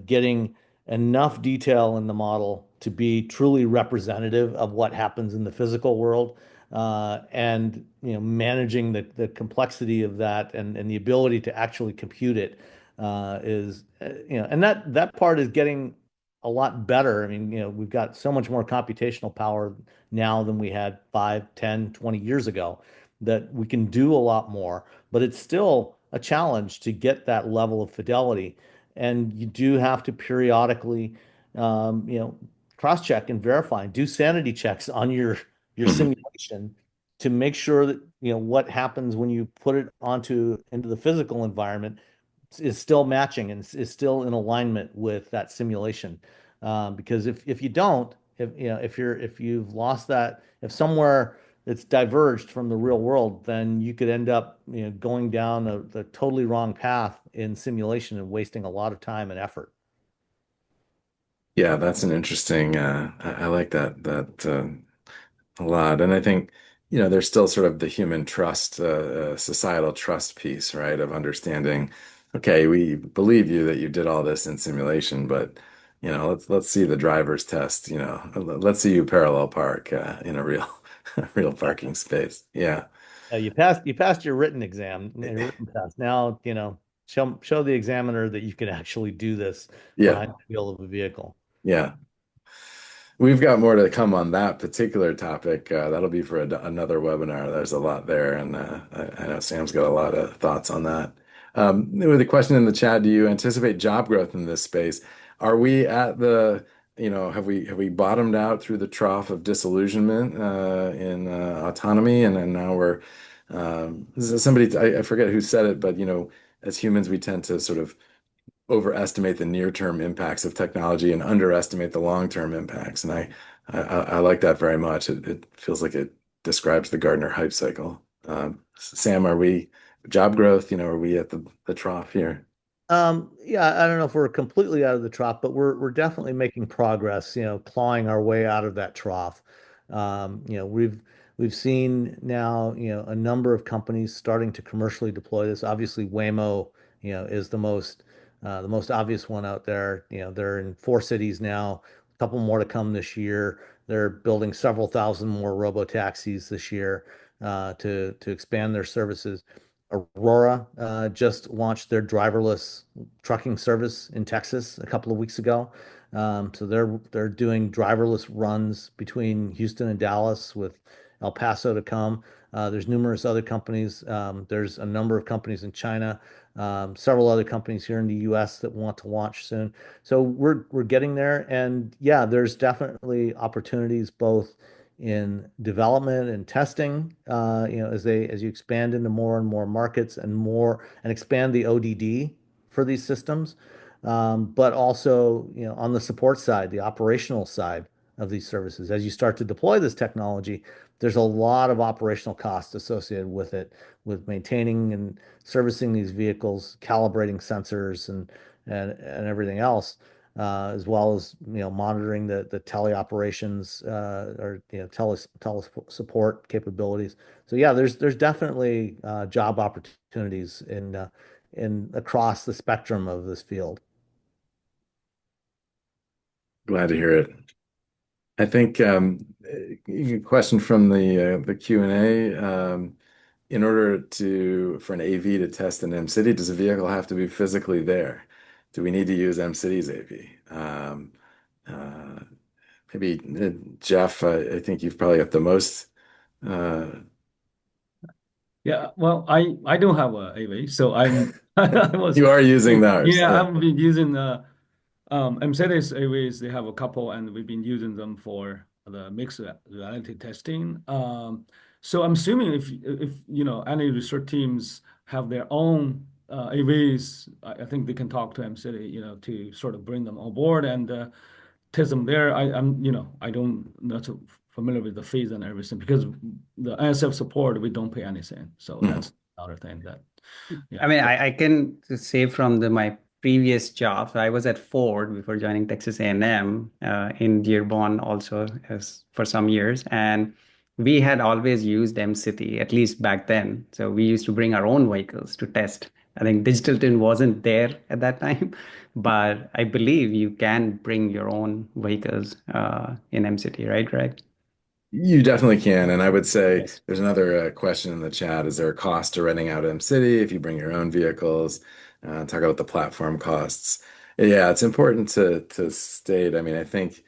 getting enough detail in the model to be truly representative of what happens in the physical world, and managing the complexity of that and the ability to actually compute it is and that part is getting a lot better. I mean, we've got so much more computational power now than we had 5, 10, 20 years ago, that we can do a lot more, but it's still a challenge to get that level of fidelity. And you do have to periodically, um, you know, cross-check and verify and do sanity checks on your Mhm. simulation to make sure that, what happens when you put it into the physical environment is still matching and is still in alignment with that simulation. Because if you don't, if you've lost that, if somewhere it's diverged from the real world, then you could end up, going down the totally wrong path in simulation and wasting a lot of time and effort. Yeah, that's an interesting, I like that a lot. And I think, there's still sort of the human trust, societal trust piece, right? Of understanding, okay, we believe you that you did all this in simulation, but let's see the driver's test, let's see you parallel park in a real real parking space. Yeah. You passed your written exam, your written test. Now, show the examiner that you can actually do this Yeah. behind the wheel of a vehicle. Yeah. We've got more to come on that particular topic. That'll be for another webinar. There's a lot there, and I know Sam's got a lot of thoughts on that. With a question in the chat, do you anticipate job growth in this space? Are we at have we bottomed out through the trough of disillusionment in autonomy, and then now we're Somebody, I forget who said it, but as humans, we tend to sort of overestimate the near-term impacts of technology and underestimate the long-term impacts. And I like that very much. It feels like it describes the Gartner hype cycle. Sam, are we job growth? Are we at the trough here? Yeah, I don't know if we're completely out of the trough, but we're definitely making progress, clawing our way out of that trough. We've seen now, a number of companies starting to commercially deploy this. Obviously, Waymo, is the most obvious one out there. They're in 4 cities now, a couple more to come this year. They're building several thousand more robo taxis this year to expand their services. Aurora just launched their driverless trucking service in Texas a couple of weeks ago. So they're doing driverless runs between Houston and Dallas with El Paso to come. There's numerous other companies. There's a number of companies in China, several other companies here in the U.S. that want to launch soon. So we're getting there, and yeah, there's definitely opportunities both in development and testing, as you expand into more and more markets and expand the ODD for these systems, but also, on the support side, the operational side of these services. As you start to deploy this technology, there's a lot of operational costs associated with it, with maintaining and servicing these vehicles, calibrating sensors and everything else, as well as monitoring the teleoperations, or tele support capabilities. So yeah, there's definitely job opportunities in across the spectrum of this field. Glad to hear it. I think a question from the Q&A. In order for an AV to test in Mcity, does a vehicle have to be physically there? Do we need to use Mcity's AV? Uh, Maybe Jeff, I think you've probably got the most. Uh, Yeah, well, I don't have a AV, so I was you are using ours. yeah, Yeah. I've been using Mercedes AVs. They have a couple, and we've been using them for the mixed reality testing. So I'm assuming if any research teams have their own AVs, I think they can talk to MCity, to sort of bring them on board and test them there. I don't not so familiar with the fees and everything because the NSF support we don't pay anything. So Mhm. that's another thing that I yeah. mean, I can say from my previous job, so I was at Ford before joining Texas A&M in Dearborn also for some years, and we had always used MCity, at least back then. So we used to bring our own vehicles to test. I think digital twin wasn't there at that time, but I believe you can bring your own vehicles in MCity, right, Greg? You definitely can. And I would say Yes. there's another question in the chat. Is there a cost to renting out Mcity if you bring your own vehicles? Talk about the platform costs. Yeah, it's important to state. I mean, I think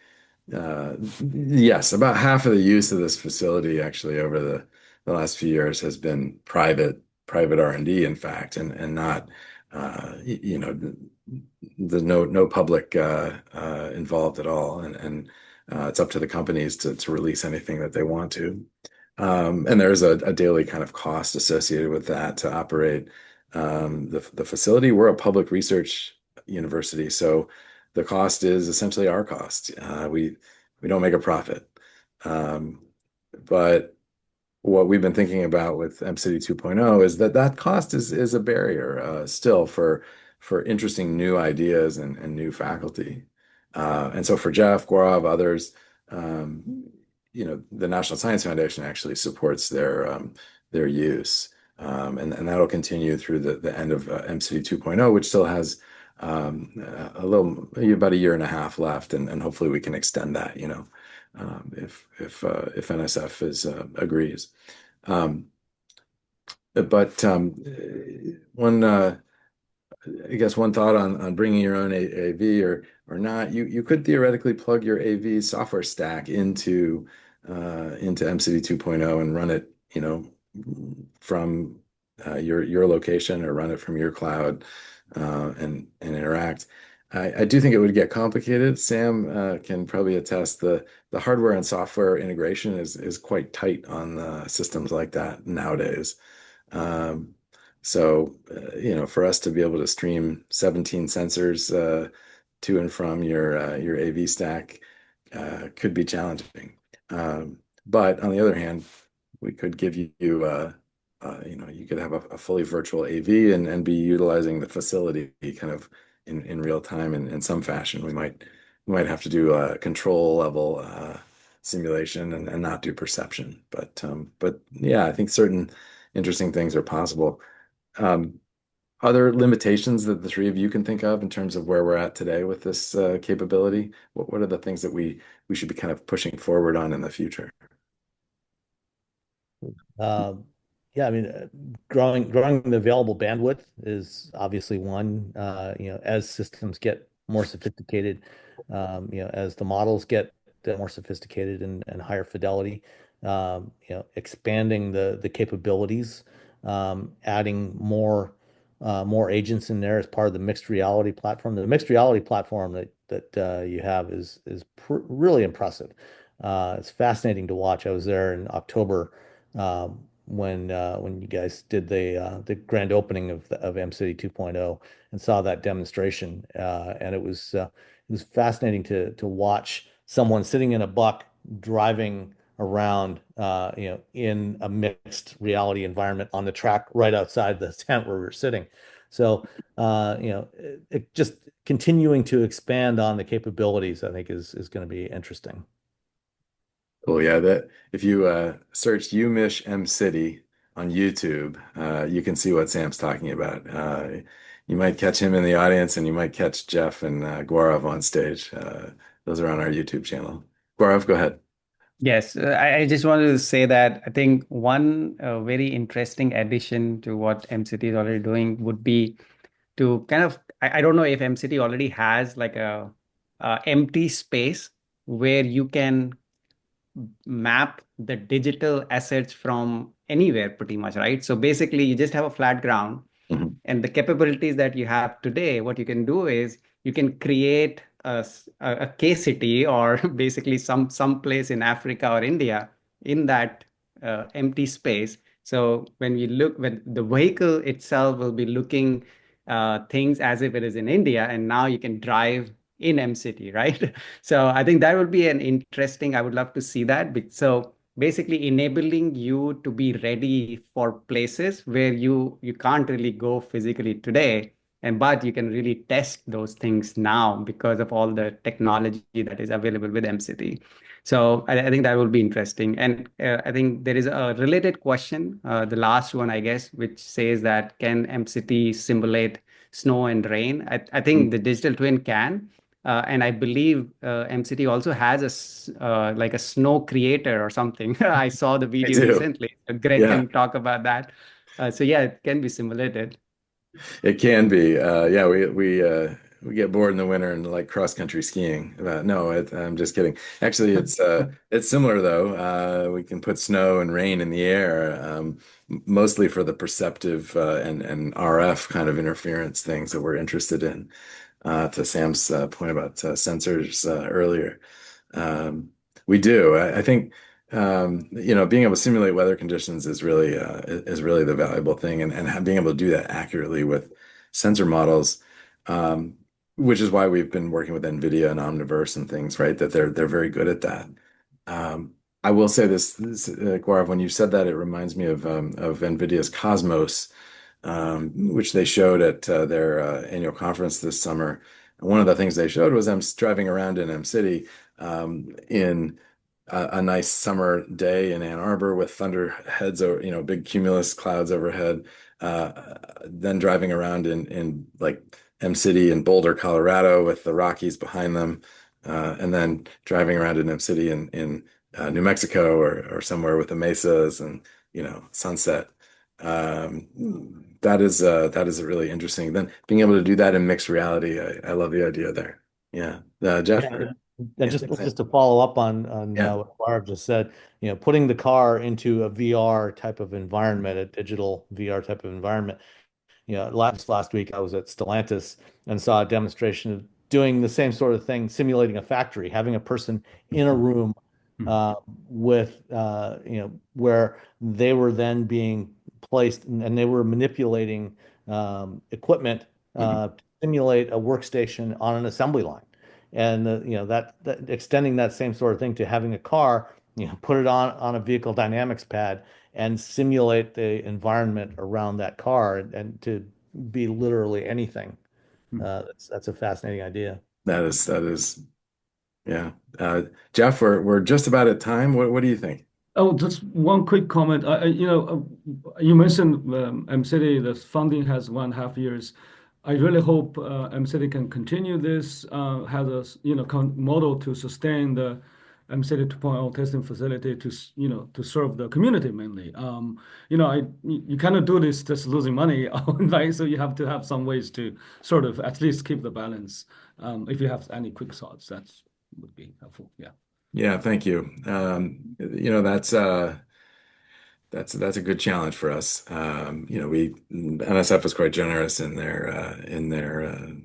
yes, about half of the use of this facility actually over the last few years has been private R&D, in fact, and not there's no public involved at all, and it's up to the companies to release anything that they want to. And there's a daily kind of cost associated with that to operate the facility. We're a public research university, so the cost is essentially our cost. We don't make a profit. Um, but what we've been thinking about with Mcity 2.0 is that cost is a barrier still for interesting new ideas and new faculty. And so for Jeff, Gaurav, others, the National Science Foundation actually supports their use. And that'll continue through the end of Mcity 2.0, which still has about a year and a half left, and hopefully we can extend that, if NSF agrees. Um, but one I guess one thought on bringing your own AV or not, you could theoretically plug your AV software stack into Mcity 2.0 and run it, from your location or run it from your cloud and interact. I do think it would get complicated. Sam can probably attest the hardware and software integration is quite tight on systems like that nowadays. Um, for us to be able to stream 17 sensors to and from your AV stack could be challenging. But on the other hand, we could give you could have a fully virtual AV and be utilizing the facility kind of in real time in some fashion. We might have to do a control level simulation and not do perception. But yeah, I think certain interesting things are possible. Um, other limitations that the three of you can think of in terms of where we're at today with this capability? What are the things that we should be kind of pushing forward on in the future? Um, yeah, I mean, growing the available bandwidth is obviously one. As systems get more sophisticated, as the models get more sophisticated and higher fidelity, expanding the capabilities, adding more agents in there as part of the mixed reality platform. The mixed reality platform that you have is pr really impressive. It's fascinating to watch. I was there in October when you guys did the grand opening of Mcity 2.0 and saw that demonstration. And it was fascinating to watch someone sitting in a buck driving around in a mixed reality environment on the track right outside the tent where we were sitting. So just continuing to expand on the capabilities, I think is going to be interesting. Cool. Yeah, that if you search UMich M City on YouTube, you can see what Sam's talking about. You might catch him in the audience, and you might catch Jeff and Gaurav on stage. Those are on our YouTube channel. Gaurav, go ahead. Yes, I just wanted to say that I think one very interesting addition to what MCT is already doing would be to kind of, I don't know if MCT already has like a empty space where you can map the digital assets from anywhere pretty much, right? So basically you just have a flat ground, Mhm. and the capabilities that you have today, what you can do is you can create a case city or basically some place in Africa or India in that empty space. So when the vehicle itself will be looking things as if it is in India, and now you can drive in MCity, right? So I think that would be an interesting. I would love to see that. So basically enabling you to be ready for places where you can't really go physically today, and but you can really test those things now because of all the technology that is available with MCT. So I think that will be interesting. And I think there is a related question, the last one, I guess, which says that can MCT simulate snow and rain? I think the digital twin can. And I believe MCT also has like a snow creator or something. I saw the I video do. recently. So Greg Yeah. can talk about that. So yeah, it can be simulated. It can be. Yeah, we get bored in the winter and like cross country skiing. No, I'm just kidding. Actually, it's similar though. We can put snow and rain in the air, mostly for the perceptive and RF kind of interference things that we're interested in. To Sam's point about sensors earlier. Um, we do. I think being able to simulate weather conditions is really the valuable thing, and being able to do that accurately with sensor models, um, which is why we've been working with NVIDIA and Omniverse and things, right? That they're very good at that. Um, I will say this, Gaurav, when you said that, it reminds me of NVIDIA's Cosmos, which they showed at their annual conference this summer. And one of the things they showed was them driving around in Mcity in a nice summer day in Ann Arbor with thunderheads over, big cumulus clouds overhead. Then driving around in like Mcity in Boulder, Colorado, with the Rockies behind them, and then driving around in Mcity in New Mexico or somewhere with the mesas and sunset. That is really interesting. Then being able to do that in mixed reality, I love the idea there. Yeah, Jeff. Yeah, and Yeah, just to follow up on yeah, what Barb just said, putting the car into a VR type of environment, a digital VR type of environment. Last week I was at Stellantis and saw a demonstration doing the same sort of thing, simulating a factory, having a person in a room Mhm. uh, with where they were then being placed and they were manipulating equipment Mhm. to simulate a workstation on an assembly line. And that extending that same sort of thing to having a car, put it on a vehicle dynamics pad and simulate the environment around that car and to be literally anything. Mhm. That's a fascinating idea. That is, yeah. Jeff, we're just about at time. What do you think? Oh, just one quick comment. You mentioned Mcity, the funding has 1.5 years. I really hope Mcity can continue this, has a model to sustain the Mcity 2.0 testing facility to serve the community mainly. You cannot do this just losing money, right? So you have to have some ways to sort of at least keep the balance. If you have any quick thoughts, that would be helpful. Yeah. Yeah, thank you. That's a good challenge for us. We NSF was quite generous in their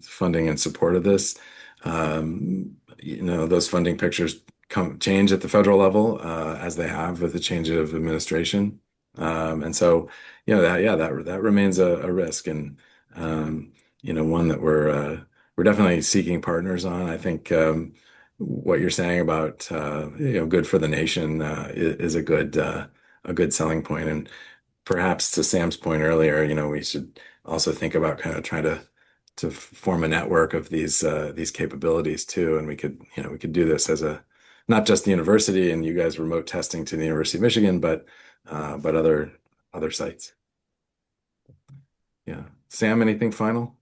funding and support of this. Those funding pictures change at the federal level as they have with the change of administration, and so that remains a risk and one that we're definitely seeking partners on. I think what you're saying about good for the nation is a good selling point. And perhaps to Sam's point earlier, we should also think about kind of trying to form a network of these capabilities too. And we could do this as a not just the university and you guys remote testing to the University of Michigan, but other sites. Yeah. Sam, anything final?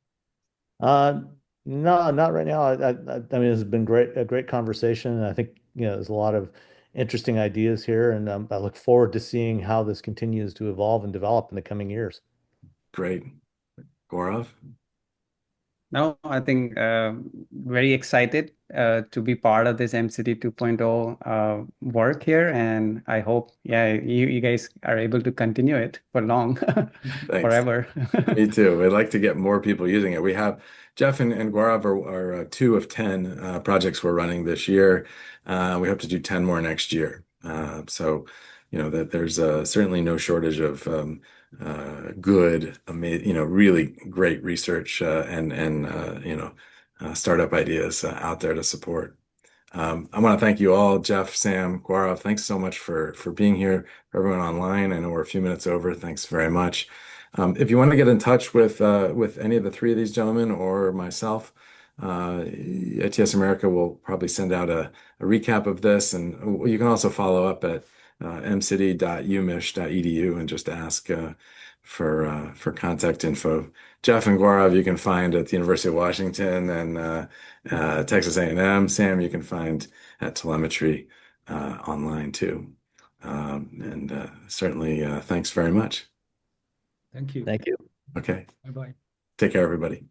Uh, no, not right now. I mean, it's been a great conversation. And I think, there's a lot of interesting ideas here, and I look forward to seeing how this continues to evolve and develop in the coming years. Great. Gaurav? No, I think very excited to be part of this Mcity 2.0 work here, and I hope, yeah, you guys are able to continue it for long, Thanks. forever. Me too. We'd like to get more people using it. We have Jeff and Gaurav are two of 10 projects we're running this year. We hope to do 10 more next year. That there's certainly no shortage of really great research and startup ideas out there to support. I want to thank you all, Jeff, Sam, Gaurav. Thanks so much for being here. For everyone online, I know we're a few minutes over. Thanks very much. If you want to get in touch with any of the three of these gentlemen or myself, ATS America will probably send out a recap of this, and you can also follow up at mcity.umich.edu and just ask for contact info. Jeff and Gaurav you can find at the University of Washington and Texas A&M. Sam you can find at telemetry online too. And certainly thanks very much. Thank you. Thank you. Okay. Bye-bye. Take care, everybody.